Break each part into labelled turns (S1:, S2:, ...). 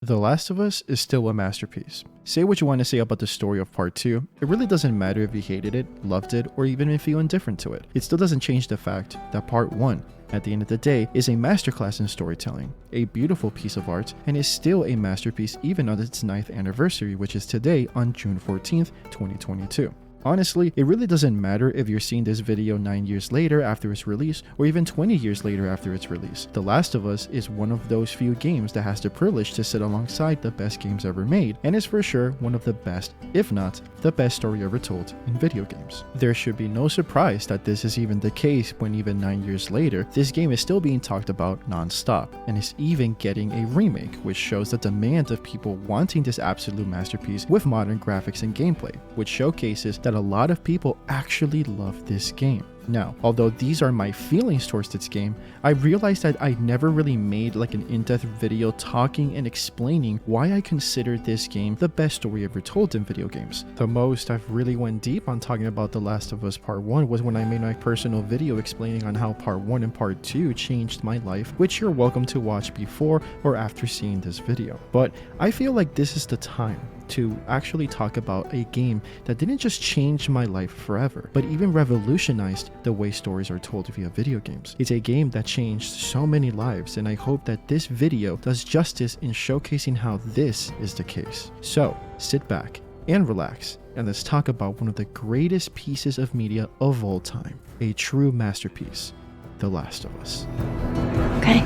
S1: The Last of Us is still a masterpiece. Say what you want to say about the story of Part 2, it really doesn't matter if you hated it, loved it, or even if you're indifferent to it. It still doesn't change the fact that Part 1, at the end of the day, is a masterclass in storytelling, a beautiful piece of art, and is still a masterpiece even on its 9th anniversary, which is today on June 14th, 2022. Honestly, it really doesn't matter if you're seeing this video 9 years later after its release, or even 20 years later after its release. The Last of Us is one of those few games that has the privilege to sit alongside the best games ever made, and is for sure one of the best, if not the best story ever told in video games. There should be no surprise that this is even the case when even 9 years later, this game is still being talked about non-stop, and is even getting a remake, which shows the demand of people wanting this absolute masterpiece with modern graphics and gameplay, which showcases that a lot of people actually love this game. Now, although these are my feelings towards this game, I realized that I never really made like an in-depth video talking and explaining why I consider this game the best story ever told in video games. The most I've really went deep on talking about The Last of Us Part 1 was when I made my personal video explaining on how Part 1 and Part 2 changed my life, which you're welcome to watch before or after seeing this video. But I feel like this is the time to actually talk about a game that didn't just change my life forever, but even revolutionized the way stories are told via video games. It's a game that changed so many lives, and I hope that this video does justice in showcasing how this is the case. So sit back and relax, and let's talk about one of the greatest pieces of media of all time, a true masterpiece, The Last of Us.
S2: Okay.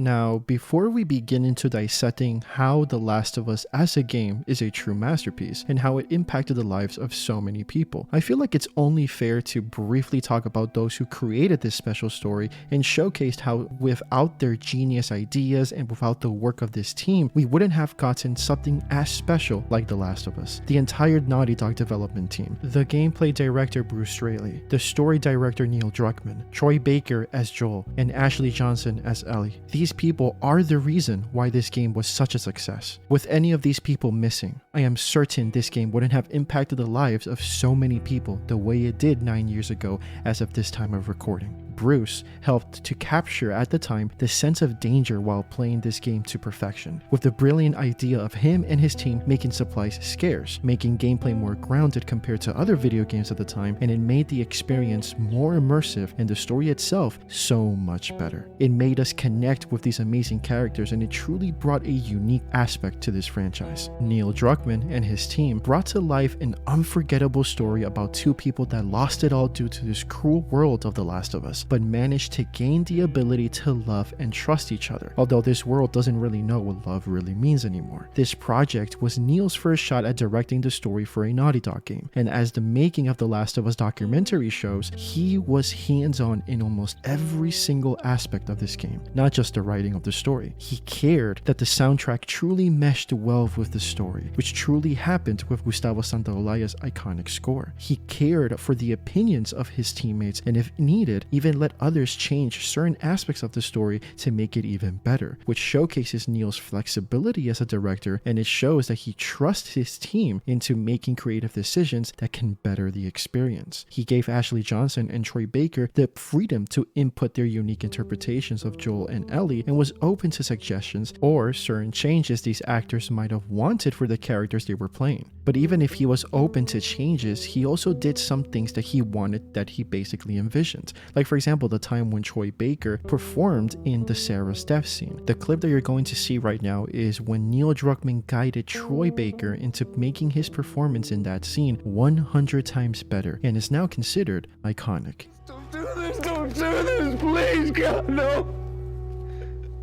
S1: Now, before we begin into dissecting how The Last of Us as a game is a true masterpiece and how it impacted the lives of so many people, I feel like it's only fair to briefly talk about those who created this special story and showcased how without their genius ideas and without the work of this team, we wouldn't have gotten something as special like The Last of Us. The entire Naughty Dog development team, the gameplay director Bruce Straley, the story director Neil Druckmann, Troy Baker as Joel, and Ashley Johnson as Ellie. These people are the reason why this game was such a success. With any of these people missing, I am certain this game wouldn't have impacted the lives of so many people the way it did 9 years ago as of this time of recording. Bruce helped to capture at the time the sense of danger while playing this game to perfection, with the brilliant idea of him and his team making supplies scarce, making gameplay more grounded compared to other video games at the time, and it made the experience more immersive and the story itself so much better. It made us connect with these amazing characters, and it truly brought a unique aspect to this franchise. Neil Druckmann and his team brought to life an unforgettable story about two people that lost it all due to this cruel world of The Last of Us, but managed to gain the ability to love and trust each other, although this world doesn't really know what love really means anymore. This project was Neil's first shot at directing the story for a Naughty Dog game, and as the making of The Last of Us documentary shows, he was hands-on in almost every single aspect of this game, not just the writing of the story. He cared that the soundtrack truly meshed well with the story, which truly happened with Gustavo Santaolalla's iconic score. He cared for the opinions of his teammates, and if needed, even let others change certain aspects of the story to make it even better, which showcases Neil's flexibility as a director, and it shows that he trusts his team into making creative decisions that can better the experience. He gave Ashley Johnson and Troy Baker the freedom to input their unique interpretations of Joel and Ellie, and was open to suggestions or certain changes these actors might have wanted for the characters they were playing. But even if he was open to changes, he also did some things that he wanted that he basically envisioned. Like for example, the time when Troy Baker performed in the Sarah's death scene. The clip that you're going to see right now is when Neil Druckmann guided Troy Baker into making his performance in that scene 100 times better, and is now considered iconic.
S3: Don't do this, please, God, no!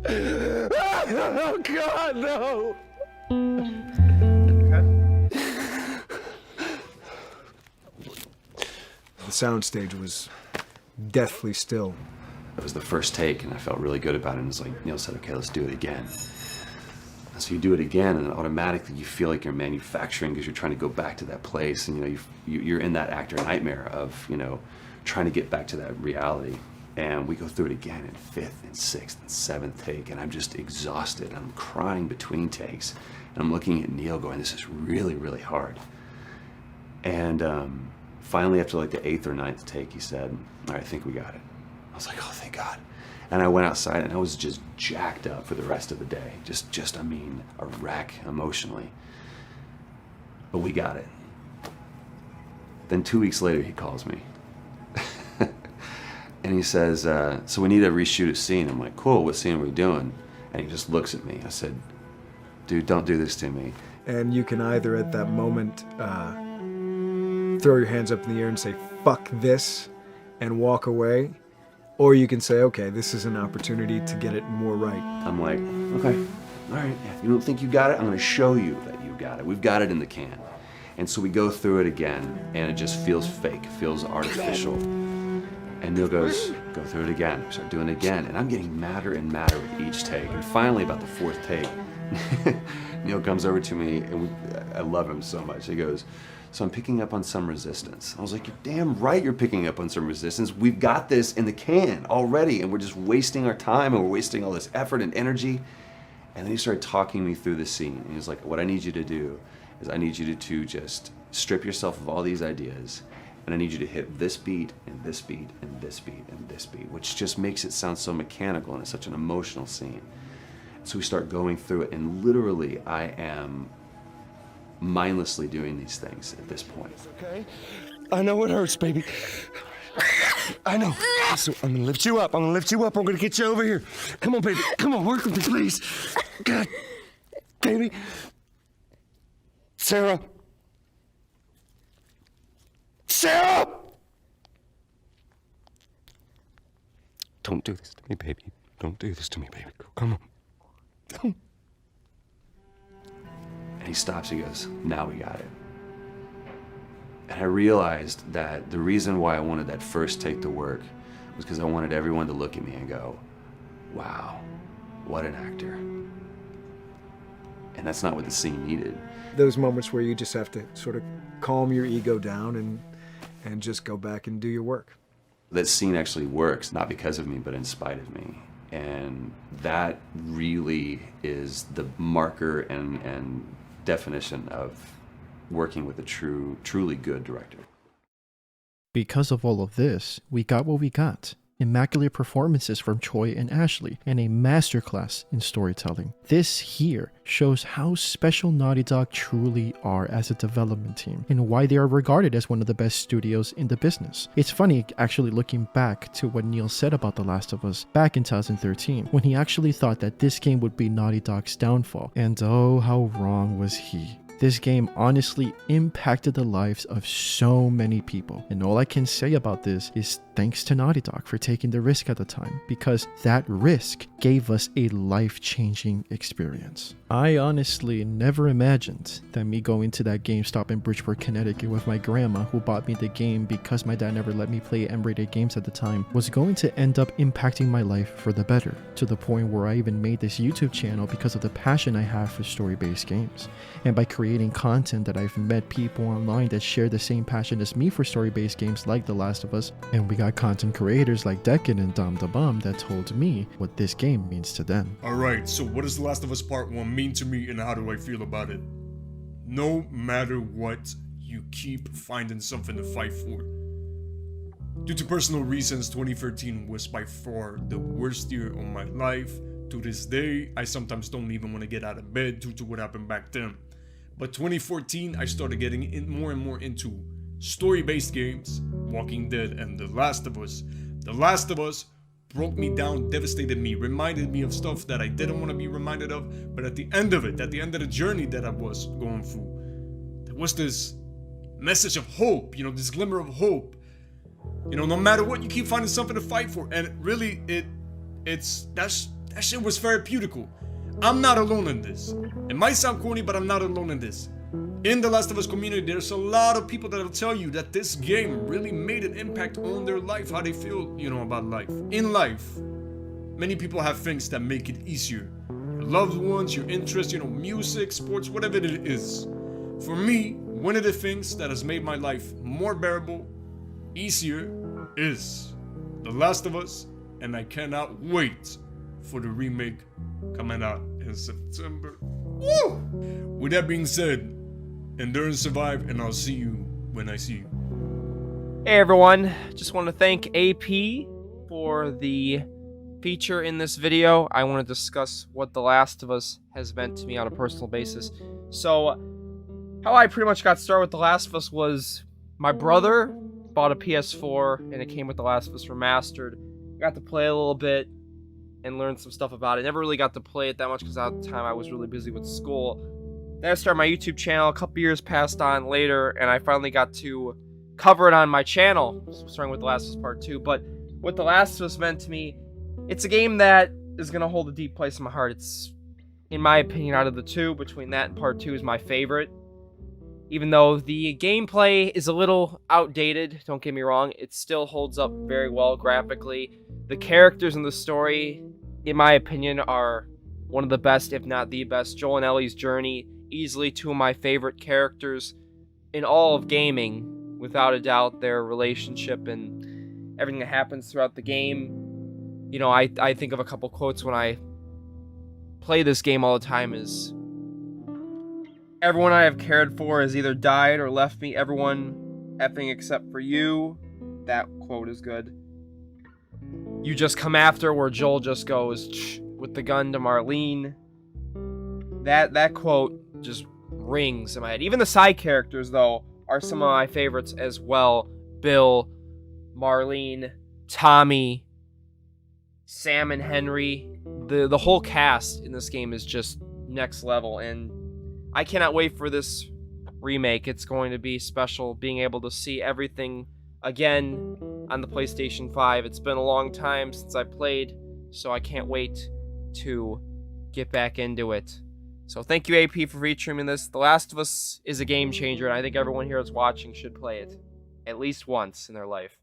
S3: Oh, God, no!
S4: The soundstage was deathly still.
S5: It was the first take, and I felt really good about it. And it's like Neil said, okay, let's do it again.
S2: So you do it again, and automatically you feel like you're manufacturing because you're trying to go back to that place, and you're in that actor nightmare of trying to get back to that reality. And we go through it again in 5th and 6th and 7th take, and I'm just exhausted. I'm crying between takes, and I'm looking at Neil going, this is really, really hard. And finally, after like the 8th or 9th take, he said, all right, I think we got it. I was like, oh, thank God. And I went outside, and I was just jacked up for the rest of the day. I mean, a wreck emotionally. But we got it. Then 2 weeks later, he calls me. And he says, so we need to reshoot a scene. I'm like, cool, what scene are we doing? And he just looks at me. I said, dude, don't do this to me.
S4: And you can either at that moment throw your hands up in the air and say, fuck this, and walk away. Or you can say, okay, this is an opportunity to get it more right.
S2: I'm like, okay, all right. If you don't think you got it, I'm going to show you that you got it. We've got it in the can. And so we go through it again, and it just feels fake, feels artificial. And Neil goes, go through it again. We start doing it again. And I'm getting madder and madder with each take. And finally, about the 4th take, Neil comes over to me, and I love him so much. He goes, so I'm picking up on some resistance. I was like, you're damn right you're picking up on some resistance. We've got this in the can already, and we're just wasting our time, and we're wasting all this effort and energy. And then he started talking me through the scene. And he was like, what I need you to do is I need you to just strip yourself of all these ideas, and I need you to hit this beat, and this beat, and this beat, and this beat, which just makes it sound so mechanical, and it's such an emotional scene. So we start going through it, and literally I am mindlessly doing these things at this point.
S3: It's okay. I know it hurts, baby. I know. So I'm gonna lift you up. I'm gonna get you over here. Come on, baby. Come on, work with me, please. God, baby. Sarah. Sarah! Don't do this to me, baby. Don't do this to me, baby. Come on. Come on.
S2: And he stops, he goes, now we got it. And I realized that the reason why I wanted that first take to work was because I wanted everyone to look at me and go, wow, what an actor. And that's not what the scene needed.
S4: Those moments where you just have to sort of calm your ego down and just go back and do your work.
S2: That scene actually works, not because of me, but in spite of me. And that really is the marker and definition of working with a truly good director.
S1: Because of all of this, we got what we got. Immaculate performances from Choi and Ashley, and a masterclass in storytelling. This here shows how special Naughty Dog truly are as a development team, and why they are regarded as one of the best studios in the business. It's funny actually looking back to what Neil said about The Last of Us back in 2013, when he actually thought that this game would be Naughty Dog's downfall, and oh, how wrong was he. This game honestly impacted the lives of so many people, and all I can say about this is thanks to Naughty Dog for taking the risk at the time, because that risk gave us a life-changing experience. I honestly never imagined that me going to that GameStop in Bridgeport, Connecticut with my grandma, who bought me the game because my dad never let me play M-rated games at the time, was going to end up impacting my life for the better, to the point where I even made this YouTube channel because of the passion I have for story-based games. And by creating content that I've met people online that share the same passion as me for story-based games like The Last of Us, and we got content creators like Decken and Dom Da Bum that told me what this game means to them.
S5: Alright, so what does The Last of Us Part 1 mean to me and how do I feel about it? No matter what, you keep finding something to fight for. Due to personal reasons, 2013 was by far the worst year of my life. To this day, I sometimes don't even want to get out of bed due to what happened back then. But 2014, I started getting more and more into story-based games, Walking Dead and The Last of Us. The Last of Us broke me down, devastated me, reminded me of stuff that I didn't want to be reminded of, but at the end of it, at the end of the journey that I was going through, there was this message of hope, this glimmer of hope. No matter what, you keep finding something to fight for, and really, that shit was therapeutical. I'm not alone in this. It might sound corny, but I'm not alone in this. In the Last of Us community, there's a lot of people that will tell you that this game really made an impact on their life, how they feel, about life. In life, many people have things that make it easier. loved ones, your interests, music, sports, whatever it is. For me, one of the things that has made my life more bearable, easier, is The Last of Us, and I cannot wait for the remake coming out in September. Woo! With that being said, endure and survive, and I'll see you when I see you.
S6: Hey everyone, just want to thank AP for the feature in this video. I want to discuss what The Last of Us has meant to me on a personal basis. So, how I pretty much got started with The Last of Us was my brother bought a PS4 and it came with The Last of Us Remastered. I got to play a little bit and learn some stuff about it. Never really got to play it that much because at the time I was really busy with school. Then I started my YouTube channel. A couple years passed on later and I finally got to cover it on my channel, starting with The Last of Us Part 2. But what The Last of Us meant to me, it's a game that is going to hold a deep place in my heart. It's, in my opinion, out of the two, between that and Part 2 is my favorite. Even though the gameplay is a little outdated, don't get me wrong, it still holds up very well graphically. The characters in the story, in my opinion, are one of the best, if not the best. Joel and Ellie's journey, easily two of my favorite characters in all of gaming. Without a doubt, their relationship and everything that happens throughout the game. I think of a couple quotes when I play this game all the time is, everyone I have cared for has either died or left me, everyone effing except for you. That quote is good. You just come after, where Joel just goes with the gun to Marlene. That quote just rings in my head. Even the side characters, though, are some of my favorites as well. Bill, Marlene, Tommy, Sam and Henry. The whole cast in this game is just next level, and I cannot wait for this remake. It's going to be special, being able to see everything again on the PlayStation 5. It's been a long time since I played, so I can't wait to get back into it. So thank you, AP, for featuring me in this. The Last of Us is a game changer, and I think everyone here that's watching should play it at least once in their life.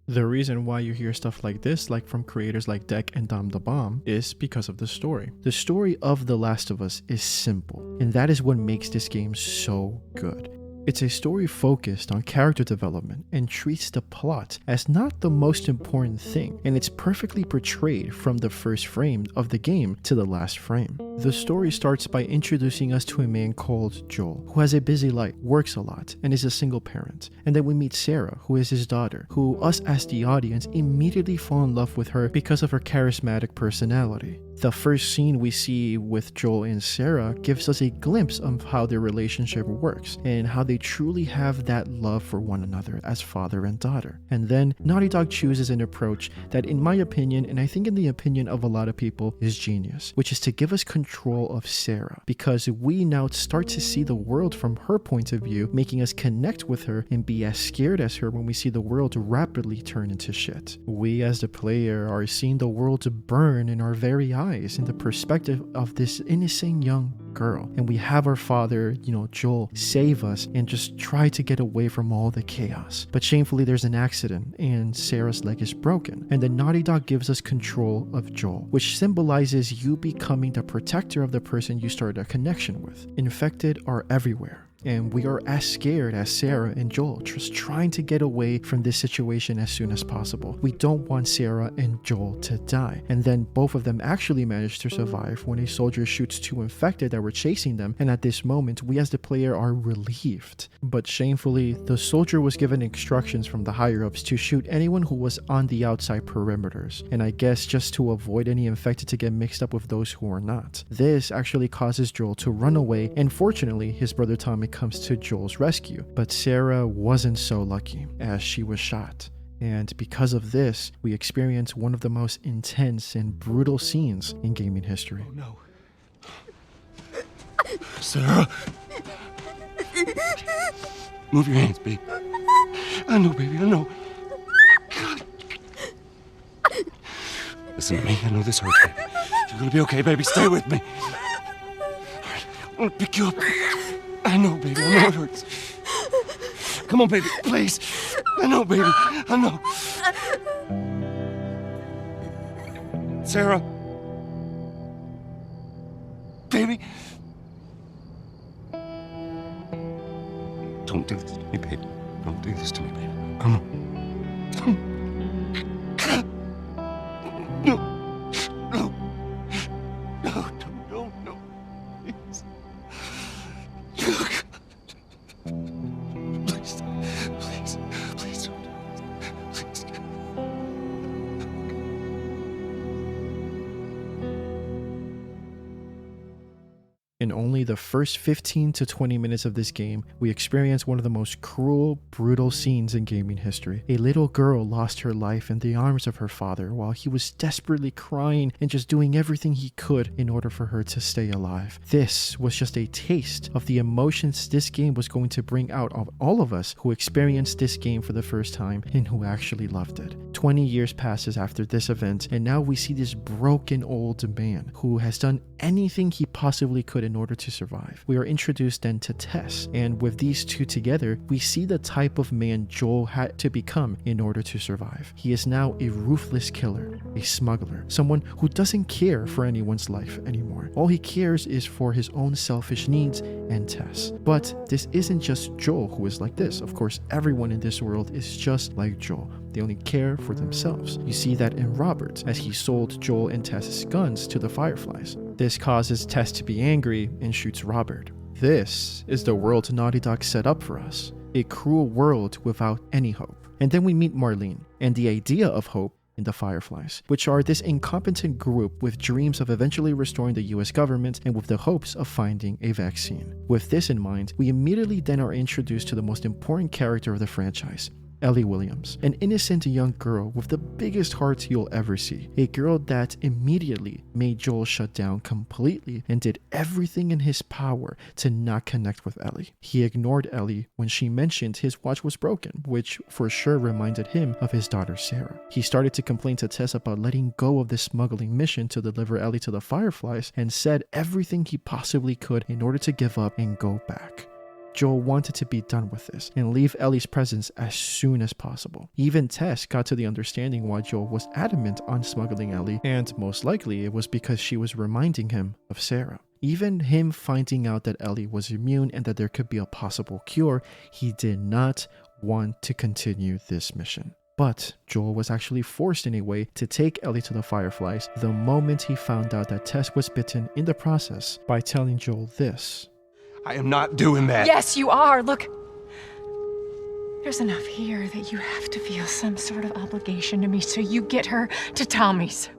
S1: The reason why you hear stuff like this, like from creators like Deck and Dom the Bomb, is because of the story. The story of The Last of Us is simple, and that is what makes this game so good. It's a story focused on character development and treats the plot as not the most important thing, and it's perfectly portrayed from the first frame of the game to the last frame. The story starts by introducing us to a man called Joel, who has a busy life, works a lot, and is a single parent. And then we meet Sarah, who is his daughter, who us as the audience immediately fall in love with her because of her charismatic personality. The first scene we see with Joel and Sarah gives us a glimpse of how their relationship works and how they truly have that love for one another as father and daughter. And then Naughty Dog chooses an approach that, in my opinion, and I think in the opinion of a lot of people, is genius, which is to give us control of Sarah, because we now start to see the world from her point of view, making us connect with her and be as scared as her when we see the world rapidly turn into shit. We as the player are seeing the world burn in our very eyes in the perspective of this innocent young girl, and we have our father, Joel, save us and just try to get away from all the chaos. But shamefully there's an accident and Sarah's leg is broken, and the Naughty Dog gives us control of Joel, which symbolizes you becoming the protector of the person you started a connection with. Infected are everywhere, and we are as scared as Sarah and Joel, just trying to get away from this situation as soon as possible. We don't want Sarah and Joel to die. And then both of them actually manage to survive when a soldier shoots two infected that were chasing them, and at this moment, we as the player are relieved. But shamefully, the soldier was given instructions from the higher-ups to shoot anyone who was on the outside perimeters, and I guess just to avoid any infected to get mixed up with those who are not. This actually causes Joel to run away, and fortunately, his brother Tommy comes to Joel's rescue. But Sarah wasn't so lucky, as she was shot. And because of this, we experience one of the most intense and brutal scenes in gaming history.
S3: Oh no. Sarah! Move your hands, babe. I know, baby, I know. God. Listen to me, I know this hurts, baby. You're gonna be okay, baby. Stay with me. All right, I'm gonna pick you up. I know, baby, I know it hurts. Come on, baby, please. I know, baby, I know. Sarah. baby. Don't do this to me, baby. Don't do this to me, baby. Come on. No. No. No, no, please. Please, please don't. Please.
S1: In only the first 15 to 20 minutes of this game, we experience one of the most cruel, brutal scenes in gaming history. A little girl lost her life in the arms of her father while he was desperately crying and just doing everything he could in order for her to stay alive. This was just a taste of the emotions this game was going to bring out of all of us who experienced this game for the first time and who actually loved it. 20 years passes after this event, and now we see this broken old man who has done anything he possibly could in order to survive. We are introduced then to Tess, and with these two together, we see the type of man Joel had to become in order to survive. He is now a ruthless killer, a smuggler, someone who doesn't care for anyone's life anymore. All he cares is for his own selfish needs and Tess. But this isn't just Joel who is like this. Of course, everyone in this world is just like Joel. They only care for themselves. You see that in Robert, as he sold Joel and Tess's guns to the Fireflies. This causes Tess to be angry and shoots Robert. This is the world Naughty Dog set up for us. A cruel world without any hope. And then we meet Marlene, and the idea of hope in the Fireflies, which are this incompetent group with dreams of eventually restoring the US government and with the hopes of finding a vaccine. With this in mind, we immediately then are introduced to the most important character of the franchise, Ellie Williams, an innocent young girl with the biggest heart you'll ever see. A girl that immediately made Joel shut down completely and did everything in his power to not connect with Ellie. He ignored Ellie when she mentioned his watch was broken, which for sure reminded him of his daughter Sarah. He started to complain to Tess about letting go of the smuggling mission to deliver Ellie to the Fireflies and said everything he possibly could in order to give up and go back. Joel wanted to be done with this and leave Ellie's presence as soon as possible. Even Tess got to the understanding why Joel was adamant on smuggling Ellie, and most likely it was because she was reminding him of Sarah. Even him finding out that Ellie was immune and that there could be a possible cure, he did not want to continue this mission. But Joel was actually forced in a way to take Ellie to the Fireflies the moment he found out that Tess was bitten in the process by telling Joel this.
S3: I am not doing that.
S7: Yes, you are. Look, there's enough here that you have to feel some sort of obligation to me, so you get her to Tommy's.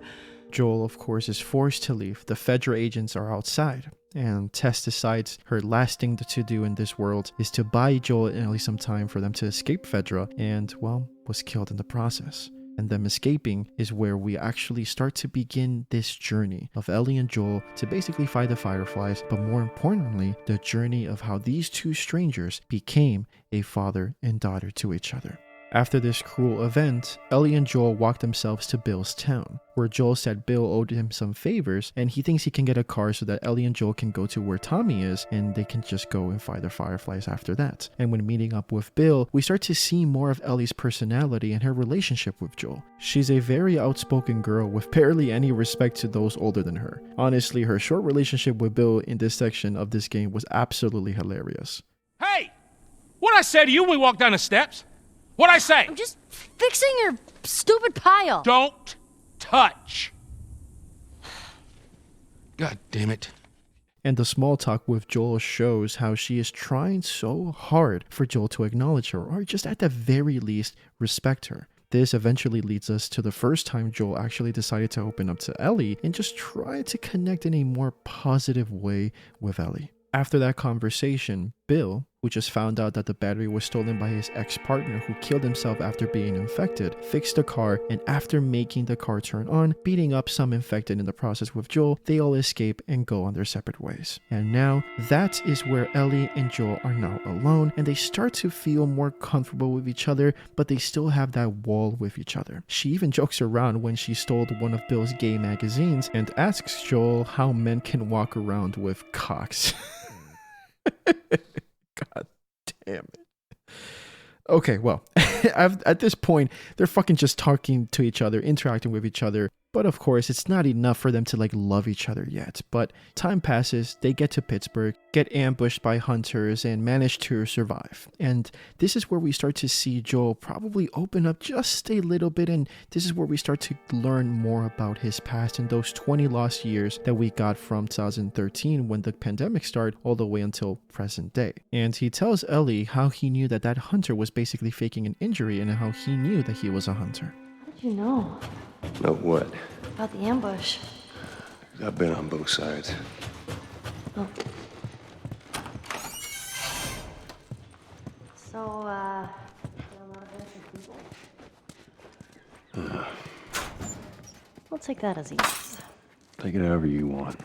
S1: Joel, of course, is forced to leave. The Fedra agents are outside, and Tess decides her last thing to do in this world is to buy Joel and Ellie some time for them to escape Fedra, and, well, was killed in the process. And them escaping is where we actually start to begin this journey of Ellie and Joel to basically fight the Fireflies, but more importantly, the journey of how these two strangers became a father and daughter to each other. After this cruel event, Ellie and Joel walk themselves to Bill's town, where Joel said Bill owed him some favors, and he thinks he can get a car so that Ellie and Joel can go to where Tommy is, and they can just go and fight the Fireflies after that. And when meeting up with Bill, we start to see more of Ellie's personality and her relationship with Joel. She's a very outspoken girl with barely any respect to those older than her. Honestly, her short relationship with Bill in this section of this game was absolutely hilarious.
S8: Hey! What'd I say to you when we walked down the steps? What'd I say?
S9: I'm just fixing your stupid pile.
S8: Don't touch.
S3: God damn it.
S1: And the small talk with Joel shows how she is trying so hard for Joel to acknowledge her, or just at the very least, respect her. This eventually leads us to the first time Joel actually decided to open up to Ellie and just try to connect in a more positive way with Ellie. After that conversation, Bill, who just found out that the battery was stolen by his ex-partner who killed himself after being infected, fixed the car, and after making the car turn on, beating up some infected in the process with Joel, they all escape and go on their separate ways. And now, that is where Ellie and Joel are now alone, and they start to feel more comfortable with each other, but they still have that wall with each other. She even jokes around when she stole one of Bill's gay magazines and asks Joel how men can walk around with cocks. God damn it. Okay, well, at this point, they're fucking just talking to each other, interacting with each other. But of course, it's not enough for them to like love each other yet. But time passes, they get to Pittsburgh, get ambushed by hunters, and manage to survive. And this is where we start to see Joel probably open up just a little bit, and this is where we start to learn more about his past and those 20 lost years that we got from 2013 when the pandemic started all the way until present day. And he tells Ellie how he knew that that hunter was basically faking an injury and how he knew that he was a hunter.
S10: How did you know?
S2: Know what?
S10: About the ambush.
S3: I've been on both sides.
S10: Oh. So, there are a lot of innocent people. We'll take that as a yes.
S2: Take it however you want.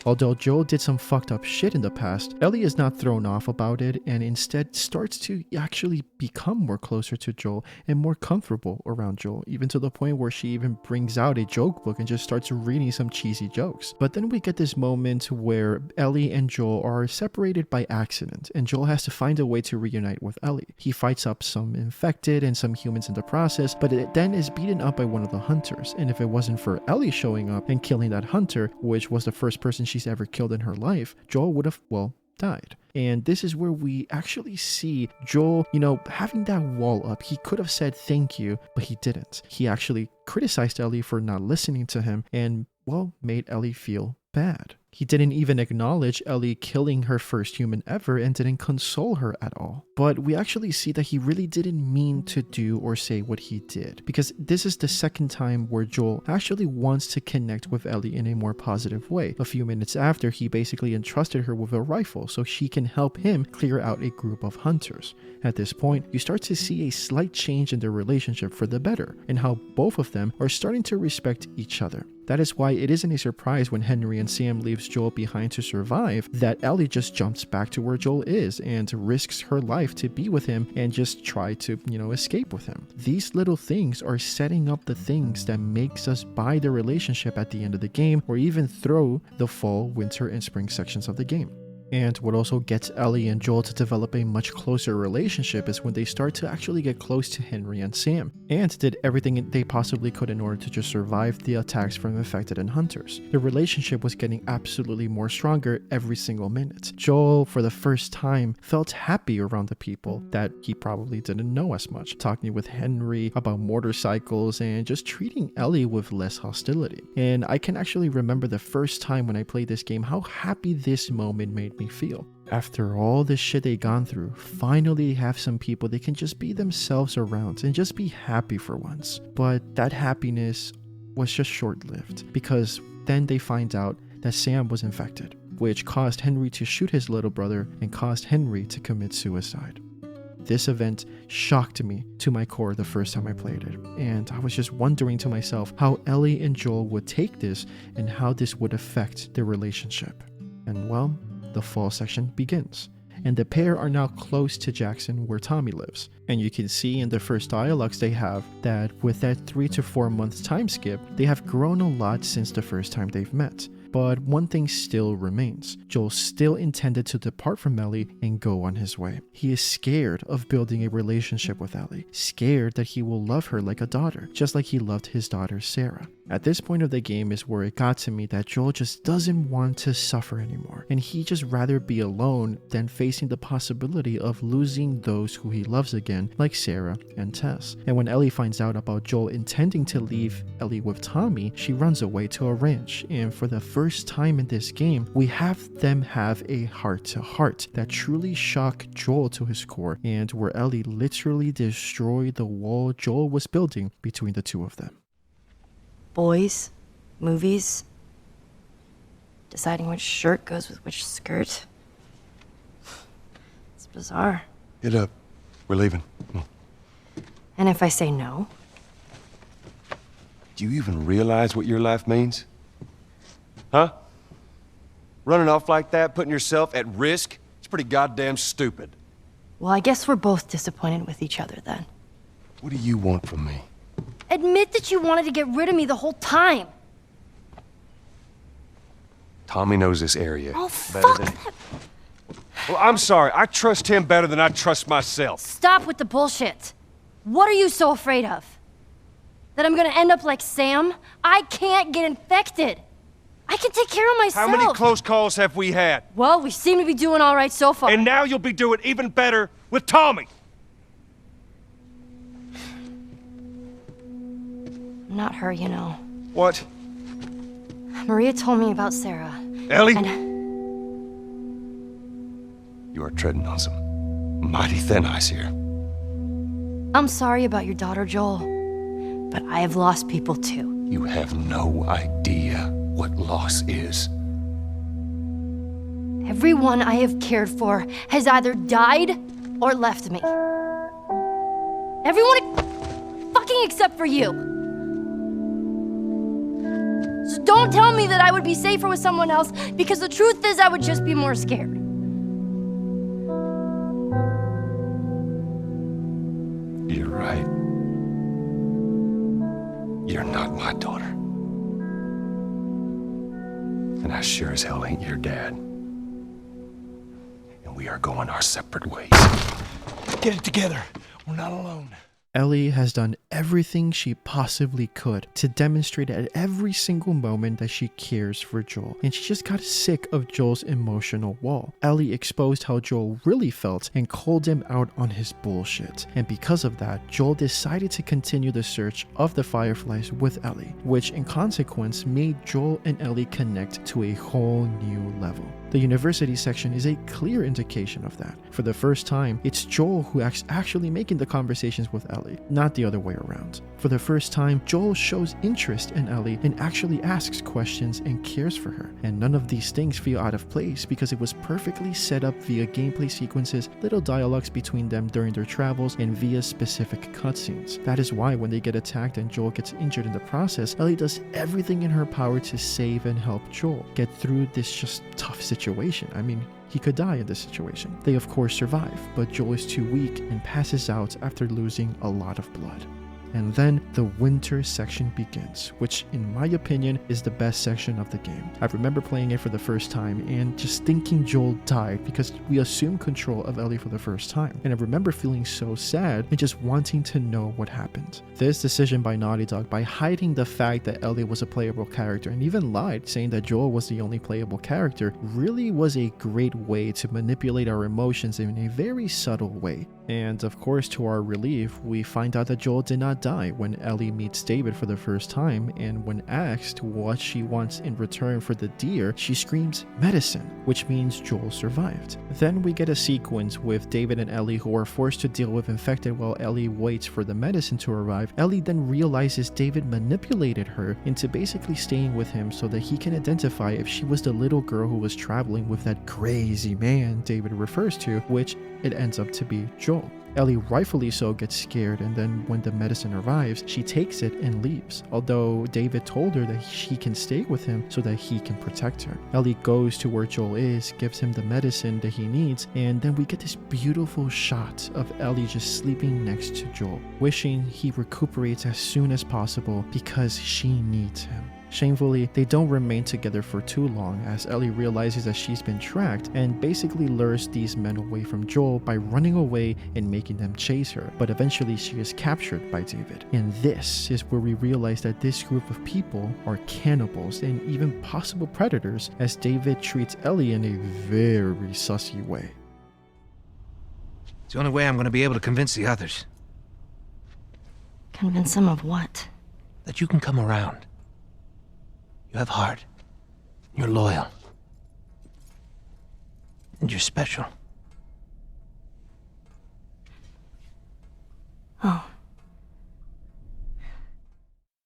S1: Although Joel did some fucked up shit in the past, Ellie is not thrown off about it and instead starts to actually become more closer to Joel and more comfortable around Joel, even to the point where she even brings out a joke book and just starts reading some cheesy jokes. But then we get this moment where Ellie and Joel are separated by accident, and Joel has to find a way to reunite with Ellie. He fights up some infected and some humans in the process, but it then is beaten up by one of the hunters. And if it wasn't for Ellie showing up and killing that hunter, which was the first person she's ever killed in her life, Joel would have, well, died. And this is where we actually see Joel, having that wall up. He could have said thank you, but he didn't. He actually criticized Ellie for not listening to him and, well, made Ellie feel bad. He didn't even acknowledge Ellie killing her first human ever and didn't console her at all. But we actually see that he really didn't mean to do or say what he did, because this is the second time where Joel actually wants to connect with Ellie in a more positive way. A few minutes after, he basically entrusted her with a rifle so she can help him clear out a group of hunters. At this point, you start to see a slight change in their relationship for the better, and how both of them are starting to respect each other. That is why it isn't a surprise when Henry and Sam leaves Joel behind to survive that Ellie just jumps back to where Joel is and risks her life to be with him and just try to, escape with him. These little things are setting up the things that makes us buy the relationship at the end of the game, or even through the fall, winter, and spring sections of the game. And what also gets Ellie and Joel to develop a much closer relationship is when they start to actually get close to Henry and Sam, and did everything they possibly could in order to just survive the attacks from infected and hunters. The relationship was getting absolutely more stronger every single minute. Joel, for the first time, felt happy around the people that he probably didn't know as much, talking with Henry about motorcycles and just treating Ellie with less hostility. And I can actually remember the first time when I played this game how happy this moment made me feel. After all the shit they gone through, finally have some people they can just be themselves around and just be happy for once. But that happiness was just short-lived, because then they find out that Sam was infected, which caused Henry to shoot his little brother and caused Henry to commit suicide. This event shocked me to my core the first time I played it, and I was just wondering to myself how Ellie and Joel would take this and how this would affect their relationship. And well, the fall section begins, and the pair are now close to Jackson where Tommy lives. And you can see in the first dialogues they have that with that 3 to 4 months time skip, they have grown a lot since the first time they've met. But one thing still remains. Joel still intended to depart from Ellie and go on his way. He is scared of building a relationship with Ellie, scared that he will love her like a daughter, just like he loved his daughter Sarah. At this point of the game is where it got to me that Joel just doesn't want to suffer anymore, and he just rather be alone than facing the possibility of losing those who he loves again, like Sarah and Tess. And when Ellie finds out about Joel intending to leave Ellie with Tommy, she runs away to a ranch, and for the first time in this game, we have them have a heart-to-heart that truly shock Joel to his core, and where Ellie literally destroyed the wall Joel was building between the two of them.
S10: Boys, movies, deciding which shirt goes with which skirt. It's bizarre.
S3: Get up. We're leaving. Come on.
S10: And if I say no?
S3: Do you even realize what your life means? Huh? Running off like that, putting yourself at risk? It's pretty goddamn stupid.
S10: Well, I guess we're both disappointed with each other then.
S3: What do you want from me?
S9: Admit that you wanted to get rid of me the whole time.
S3: Tommy knows this area
S9: Oh,
S3: better
S9: fuck
S3: than...
S9: that.
S3: Well, I'm sorry. I trust him better than I trust myself.
S9: Stop with the bullshit. What are you so afraid of? That I'm gonna end up like Sam? I can't get infected. I can take care of myself.
S3: How many close calls have we had?
S9: Well, we seem to be doing all right so far.
S3: And now you'll be doing even better with Tommy.
S10: Not her, you know.
S3: What?
S10: Maria told me about Sarah.
S3: Ellie?
S10: And
S3: You are treading on some mighty thin ice here.
S10: I'm sorry about your daughter, Joel. But I have lost people too.
S3: You have no idea what loss is.
S10: Everyone I have cared for has either died or left me.
S9: Everyone fucking except for you. So don't tell me that I would be safer with someone else, because the truth is I would just be more scared.
S3: You're right. You're not my daughter. And I sure as hell ain't your dad. And we are going our separate ways. Get it together. We're not alone.
S1: Ellie has done everything she possibly could to demonstrate at every single moment that she cares for Joel, and she just got sick of Joel's emotional wall. Ellie exposed how Joel really felt and called him out on his bullshit, and because of that, Joel decided to continue the search of the Fireflies with Ellie, which in consequence made Joel and Ellie connect to a whole new level. The university section is a clear indication of that. For the first time, it's Joel who actually making the conversations with Ellie, not the other way around. For the first time, Joel shows interest in Ellie and actually asks questions and cares for her. And none of these things feel out of place because it was perfectly set up via gameplay sequences, little dialogues between them during their travels, and via specific cutscenes. That is why when they get attacked and Joel gets injured in the process, Ellie does everything in her power to save and help Joel get through this just tough situation. I mean, he could die in this situation. They of course survive, but Joel is too weak and passes out after losing a lot of blood. And then the winter section begins, which in my opinion is the best section of the game. I remember playing it for the first time and just thinking Joel died because we assumed control of Ellie for the first time. And I remember feeling so sad and just wanting to know what happened. This decision by Naughty Dog, by hiding the fact that Ellie was a playable character and even lied saying that Joel was the only playable character, really was a great way to manipulate our emotions in a very subtle way. And of course, to our relief, we find out that Joel did not die when Ellie meets David for the first time, and when asked what she wants in return for the deer, she screams medicine, which means Joel survived. Then we get a sequence with David and Ellie who are forced to deal with infected while Ellie waits for the medicine to arrive. Ellie then realizes David manipulated her into basically staying with him so that he can identify if she was the little girl who was traveling with that crazy man David refers to, which it ends up to be Joel. Ellie, rightfully so, gets scared, and then when the medicine arrives, she takes it and leaves, although David told her that she can stay with him so that he can protect her. Ellie goes to where Joel is, gives him the medicine that he needs, and then we get this beautiful shot of Ellie just sleeping next to Joel, wishing he recuperates as soon as possible because she needs him. Shamefully, they don't remain together for too long as Ellie realizes that she's been tracked and basically lures these men away from Joel by running away and making them chase her, but eventually she is captured by David. And this is where we realize that this group of people are cannibals and even possible predators, as David treats Ellie in a very sussy way.
S11: It's the only way I'm going to be able to convince the others.
S10: Convince them of what?
S11: That you can come around. You have heart. You're loyal. And you're special.
S10: Oh.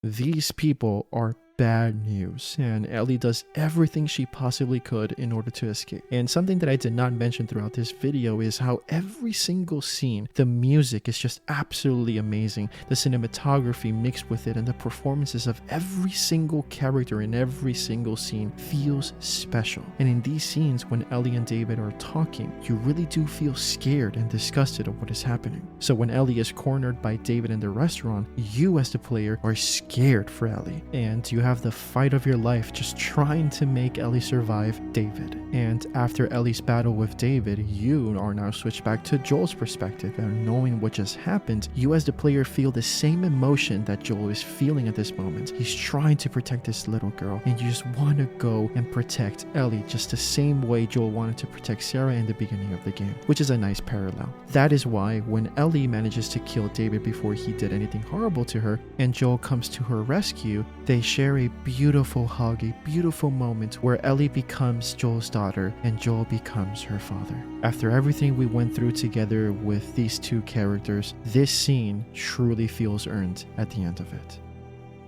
S1: These people are bad news, and Ellie does everything she possibly could in order to escape. And something that I did not mention throughout this video is how every single scene, the music is just absolutely amazing. The cinematography mixed with it and the performances of every single character in every single scene feels special. And in these scenes, when Ellie and David are talking, you really do feel scared and disgusted of what is happening. So when Ellie is cornered by David in the restaurant, you as the player are scared for Ellie, and you have have the fight of your life just trying to make Ellie survive David. And after Ellie's battle with David, you are now switched back to Joel's perspective, and knowing what just happened, you as the player feel the same emotion that Joel is feeling at this moment. He's trying to protect this little girl, and you just want to go and protect Ellie just the same way Joel wanted to protect Sarah in the beginning of the game, which is a nice parallel. That is why when Ellie manages to kill David before he did anything horrible to her, and Joel comes to her rescue, they share a beautiful hug, a beautiful moment where Ellie becomes Joel's daughter and Joel becomes her father. After everything we went through together with these two characters, this scene truly feels earned at the end of it.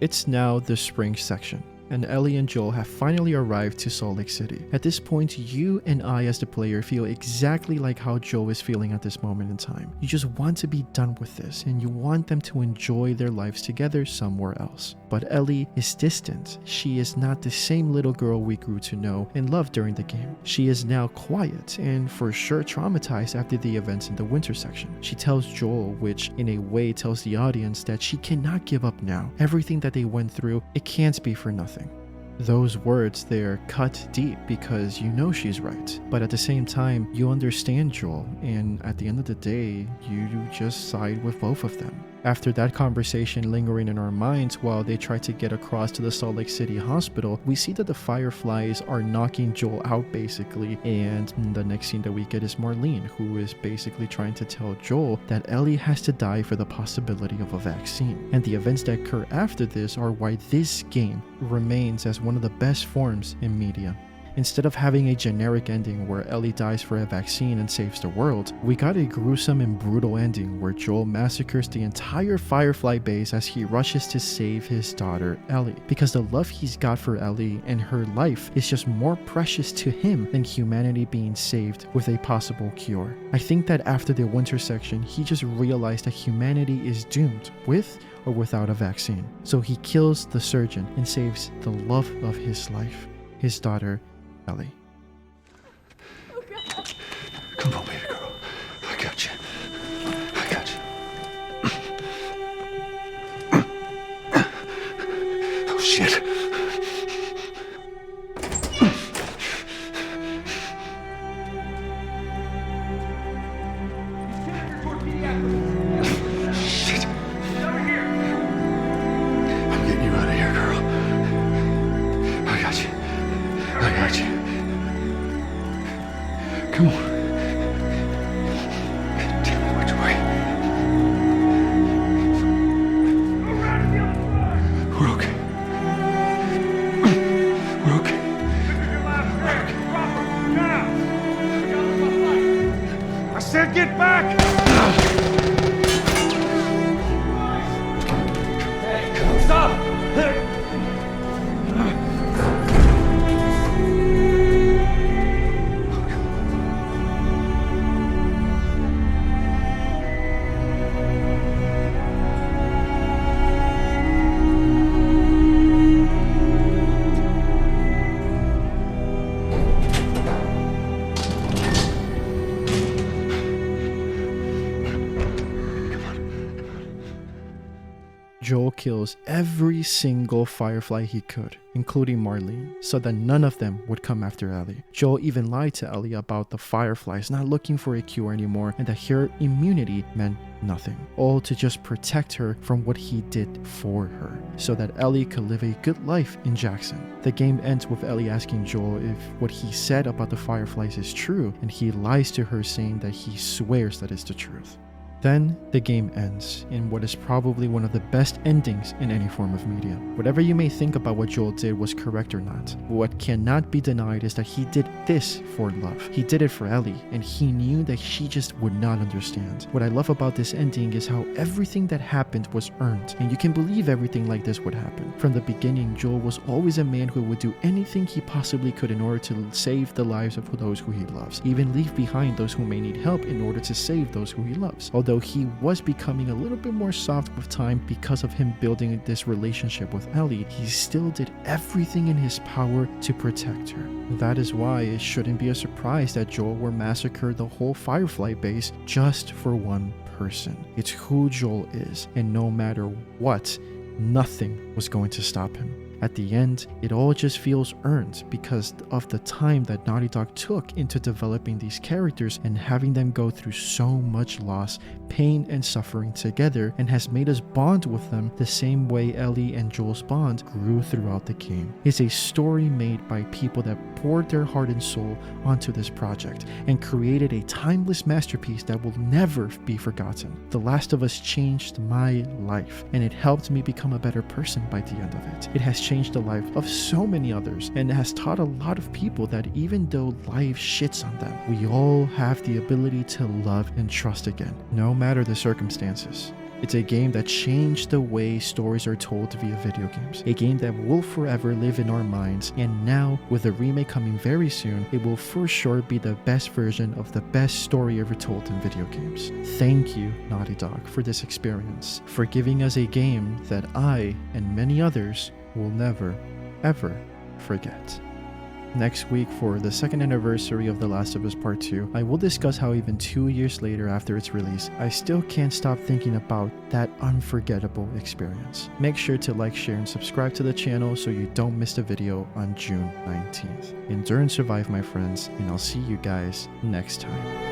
S1: It's now the spring section, and Ellie and Joel have finally arrived to Salt Lake City. At this point, you and I as the player feel exactly like how Joel is feeling at this moment in time. You just want to be done with this, and you want them to enjoy their lives together somewhere else. But Ellie is distant. She is not the same little girl we grew to know and love during the game. She is now quiet and for sure traumatized after the events in the winter section. She tells Joel, which in a way tells the audience that she cannot give up now. Everything that they went through, it can't be for nothing. Those words, they're cut deep because you know she's right. But at the same time, you understand Joel, and at the end of the day, you just side with both of them. After that conversation lingering in our minds while they try to get across to the Salt Lake City hospital, we see that the Fireflies are knocking Joel out basically, and the next scene that we get is Marlene, who is basically trying to tell Joel that Ellie has to die for the possibility of a vaccine. And the events that occur after this are why this game remains as one of the best forms in media. Instead of having a generic ending where Ellie dies for a vaccine and saves the world, we got a gruesome and brutal ending where Joel massacres the entire Firefly base as he rushes to save his daughter Ellie, because the love he's got for Ellie and her life is just more precious to him than humanity being saved with a possible cure. I think that after the winter section, he just realized that humanity is doomed with or without a vaccine. So he kills the surgeon and saves the love of his life, his daughter Ellie.
S9: Oh God.
S3: Come on, baby girl. I got you. I got you. Oh, shit. Shit. I'm getting you out of here, girl. I got you. I got you. Come on. Damn it, which way? We're okay. We're okay.
S5: I said get back! Hey, stop!
S1: Joel kills every single Firefly he could, including Marlene, so that none of them would come after Ellie. Joel even lied to Ellie about the Fireflies not looking for a cure anymore and that her immunity meant nothing, all to just protect her from what he did for her, so that Ellie could live a good life in Jackson. The game ends with Ellie asking Joel if what he said about the Fireflies is true, and he lies to her saying that he swears that it's the truth. Then the game ends in what is probably one of the best endings in any form of media. Whatever you may think about what Joel did was correct or not, what cannot be denied is that he did this for love. He did it for Ellie, and he knew that she just would not understand. What I love about this ending is how everything that happened was earned, and you can believe everything like this would happen. From the beginning, Joel was always a man who would do anything he possibly could in order to save the lives of those who he loves, even leave behind those who may need help in order to save those who he loves. Although he was becoming a little bit more soft with time because of him building this relationship with Ellie, he still did everything in his power to protect her. That is why it shouldn't be a surprise that Joel would massacre the whole Firefly base just for one person. It's who Joel is, and no matter what, nothing was going to stop him. At the end, it all just feels earned because of the time that Naughty Dog took into developing these characters and having them go through so much loss, pain, and suffering together, and has made us bond with them the same way Ellie and Joel's bond grew throughout the game. It's a story made by people that poured their heart and soul onto this project and created a timeless masterpiece that will never be forgotten. The Last of Us changed my life, and it helped me become a better person by the end of it. It has changed the life of so many others, and has taught a lot of people that even though life shits on them, we all have the ability to love and trust again, no matter the circumstances. It's a game that changed the way stories are told via video games. A game that will forever live in our minds, and now, with a remake coming very soon, it will for sure be the best version of the best story ever told in video games. Thank you, Naughty Dog, for this experience, for giving us a game that I, and many others, will never, ever forget. Next week, for the second anniversary of The Last of Us Part 2, I will discuss how even 2 years later after its release, I still can't stop thinking about that unforgettable experience. Make sure to like, share, and subscribe to the channel so you don't miss the video on June 19th. Endure and survive, my friends, and I'll see you guys next time.